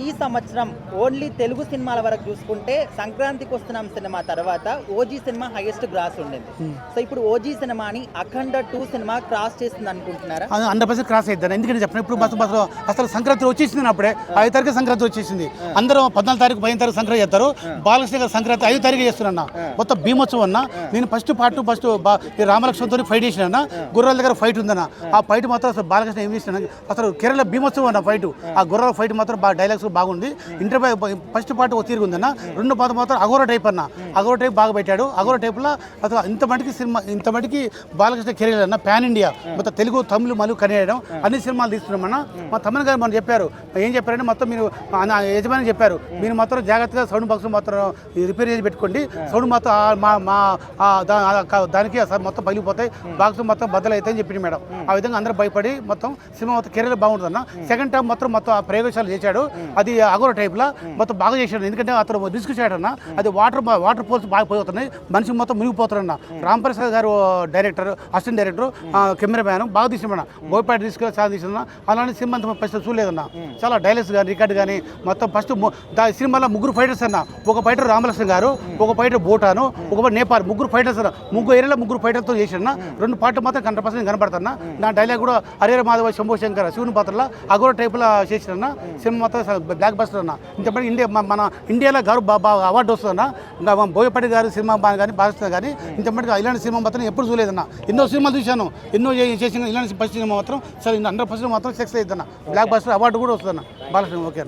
ఈ సంవత్సరం ఓన్లీ తెలుగు సినిమాల వరకు చూసుకుంటే సంక్రాంతికి వస్తున్నాం సినిమా తర్వాత ఓజీ సినిమా హైయెస్ట్ గ్రాస్ ఉండింది. సో ఇప్పుడు ఓజీ సినిమాని అఖండ 2 సినిమా క్రాస్ చేస్తుంది అనుకుంటున్నారా? 100% క్రాస్ అవుతాను. ఎందుకంటే చెప్పిన ఇప్పుడు బస్సు అసలు సంక్రాంతి వచ్చేసింది. అప్పుడే 5 తారీఖు సంక్రాంతి వచ్చేసింది. అందరూ 14 తారీఖు 15 తారీఖు సంక్రాంతి చేస్తారు. బాలకృష్ణ గారు సంక్రాంతి 5 తారీఖు చేస్తున్నా. మొత్తం భీమోత్సవం అన్న. నేను ఫస్ట్ రామలక్ష్మణ్తో ఫైట్ చేసిన అన్న. గుర్రాల దగ్గర ఫైట్ ఉందన్న. ఆ ఫైట్ మాత్రం అసలు బాలకృష్ణ ఏం చేసిన అసలు కేరళ భీమోత్సవం అన్న ఫైట్. ఆ గుర్రాల ఫైట్ మాత్రం బాగా డైలాగ్స్ బాగుంది. ఫస్ట్ పార్ట్ తిరిగి ఉందన్న. 2 పార్ట్ మాత్రం అఘోర టైప్ అన్న. అఘోర టైప్ బాగా పెట్టాడు. అఘోర టైప్లో అసలు ఇంత మటుకి బాలకృష్ణ కెరీర్ అన్న పాన్ ఇండియా మొత్తం తెలుగు, తమిళ, మలుగు, కన్నడ అన్ని సినిమాలు తీస్తున్నామన్నా. మా తమ్ముని గారు మనం చెప్పారు. ఏం చెప్పారంటే మొత్తం మీరు యజమాని చెప్పారు, మీరు మాత్రం జాగ్రత్తగా సౌండ్ బాక్స్ మాత్రం రిపేర్ చేసి పెట్టుకోండి. సౌండ్ మాత్రం దానికి మొత్తం పగిలిపోతాయి, బాక్స్ మొత్తం బద్దలవుతాయని చెప్పింది మేడం. ఆ విధంగా అందరూ భయపడి మొత్తం సినిమా మొత్తం కెరీర్ బాగుంటుంది అన్న. సెకండ్ టైం మొత్తం ఆ ప్రయోగశాల చేశాడు. అది అఘోర టైప్లో మొత్తం బాగా చేశాడు. ఎందుకంటే అతను రిస్క్ చేయడన్నా. అది వాటర్ పోల్స్ బాగా పోతున్నాయి, మనిషి మొత్తం మునిగిపోతారన్న. రాంప్రసాద్ గారు డైరెక్టర్, అసిస్టెంట్ డైరెక్టర్, కెమెరామ్యాన్ బాగా తీసిన బోయపాటి తీసుకెళ్ళి చాలా తీసిన. అలాంటి సినిమా ఫస్ట్ చూడలేదన్న. చాలా డైలాగ్స్ కానీ రికార్డు కానీ మొత్తం ఫస్ట్ సినిమాలో 3 ఫైటర్స్ అన్న. ఒక ఫైటర్ రామలక్ష్మణ్ గారు, ఒక ఫైటర్ భూటాను, ఒక నేపాల్. 3 ఫైటర్స్ అన్న. 3 ఏరియాలో 3 ఫైటర్తో చేసిన. 2 పాటలు మాత్రం 100% కనపడుతున్నా. నా డైలాగ్ కూడా హరే మాధవ, శంభో శంకర, శివుని పాత్రలో అఘోర టైప్లో చేసిన సినిమా మొత్తం బ్లాక్ బస్టర్ అన్న. ఇంతమంది మన ఇండియాలో గారు అవార్డు వస్తుందన్న. ఇంకా బోయపాటి గారు సినిమా కానీ బాలకృష్ణ కానీ ఇంతమంది ఇలాంటి సినిమా మాత్రం ఎప్పుడు చూడలేదన్న. ఎన్నో సినిమాలు చూశాను, ఎన్నో చేసిన ఇలాంటి ఫస్ట్ సినిమా మాత్రం సరే 100% మాత్రం సక్సెస్ అవుతుందన్న. బ్లాక్ బస్టర్ అవార్డు కూడా వస్తుందన్న బాలకృష్ణ. ఓకే.